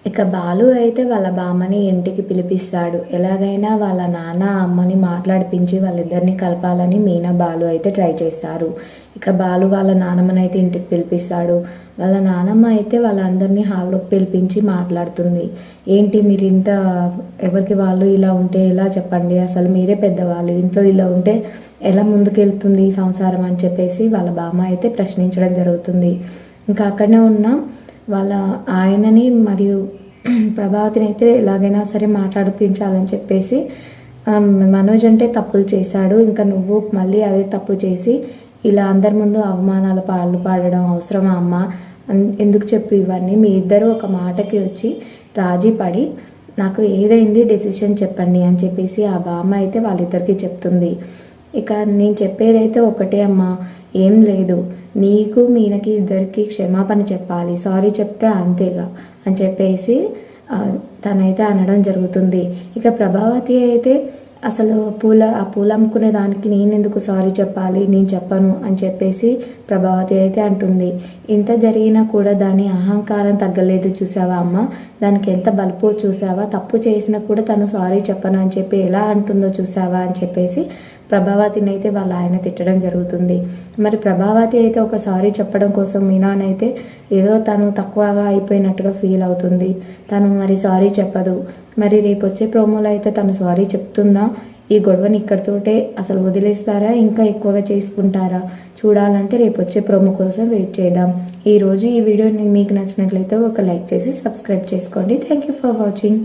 ఇక బాలు అయితే వాళ్ళ బామ్మని ఇంటికి పిలిపిస్తాడు. ఎలాగైనా వాళ్ళ నాన్న అమ్మని మాట్లాడిపించి వాళ్ళిద్దరిని కలపాలని మీనా బాలు అయితే ట్రై చేస్తారు. ఇక బాలు వాళ్ళ నానమ్మని అయితే ఇంటికి పిలిపిస్తాడు. వాళ్ళ నానమ్మ అయితే వాళ్ళందరినీ హాల్లోకి పిలిపించి మాట్లాడుతుంది. ఏంటి మీరు ఇంత ఎవరికి వాళ్ళు ఇలా ఉంటే ఎలా చెప్పండి, అసలు మీరే పెద్దవాళ్ళు, ఇంట్లో ఇలా ఉంటే ఎలా ముందుకెళ్తుంది సంసారం అని చెప్పేసి వాళ్ళ బామ్మ అయితే ప్రశ్నించడం జరుగుతుంది. ఇంకా అక్కడనే ఉన్న వాళ్ళ ఆయనని మరియు ప్రభావతిని అయితే ఎలాగైనా సరే మాట్లాడిపించాలని చెప్పేసి మనోజ్ అంటే తప్పులు చేశాడు, ఇంకా నువ్వు మళ్ళీ అదే తప్పు చేసి ఇలా అందరి ముందు అవమానాల పాలు పాడడం అవసరమా అమ్మ, ఎందుకు చెప్పు ఇవన్నీ, మీ ఇద్దరు ఒక మాటకి వచ్చి రాజీ పడి నాకు ఏదైంది డెసిషన్ చెప్పండి అని చెప్పేసి ఆ బామ్మ అయితే వాళ్ళిద్దరికి చెప్తుంది. ఇక నేను చెప్పేదైతే ఒకటే అమ్మా, ఏం లేదు, నీకు మీనకి ఇద్దరికి క్షమాపణ చెప్పాలి, సారీ చెప్తే అంతేగా అని చెప్పేసి తనైతే అనడం జరుగుతుంది. ఇక ప్రభావతి అయితే అసలు ఆ పూలు అమ్ముకునే దానికి నేను ఎందుకు సారీ చెప్పాలి, నేను చెప్పను అని చెప్పేసి ప్రభావతి అయితే అంటుంది. ఇంత జరిగినా కూడా దాని అహంకారం తగ్గలేదు చూసావా అమ్మ, దానికి ఎంత బలుపు చూసావా, తప్పు చేసినా కూడా తను సారీ చెప్పను అని చెప్పి ఎలా అంటుందో చూసావా అని చెప్పేసి ప్రభావతిని అయితే వాళ్ళ ఆయన తిట్టడం జరుగుతుంది. మరి ప్రభావతి అయితే ఒక సారీ చెప్పడం కోసం మీనానైతే ఏదో తను తక్కువగా అయిపోయినట్టుగా ఫీల్ అవుతుంది. తను మరి సారీ చెప్పదు. మరి రేపు వచ్చే ప్రోమోలో అయితే తను సారీ చెప్తుందా, ఈ గొడవని ఇక్కడితోటే అసలు వదిలేస్తారా, ఇంకా ఎక్కువగా చేసుకుంటారా, చూడాలంటే రేపు వచ్చే ప్రోమో కోసం వెయిట్ చేద్దాం. ఈరోజు ఈ వీడియో మీకు నచ్చినట్లయితే ఒక లైక్ చేసి సబ్స్క్రైబ్ చేసుకోండి. Thank you for watching.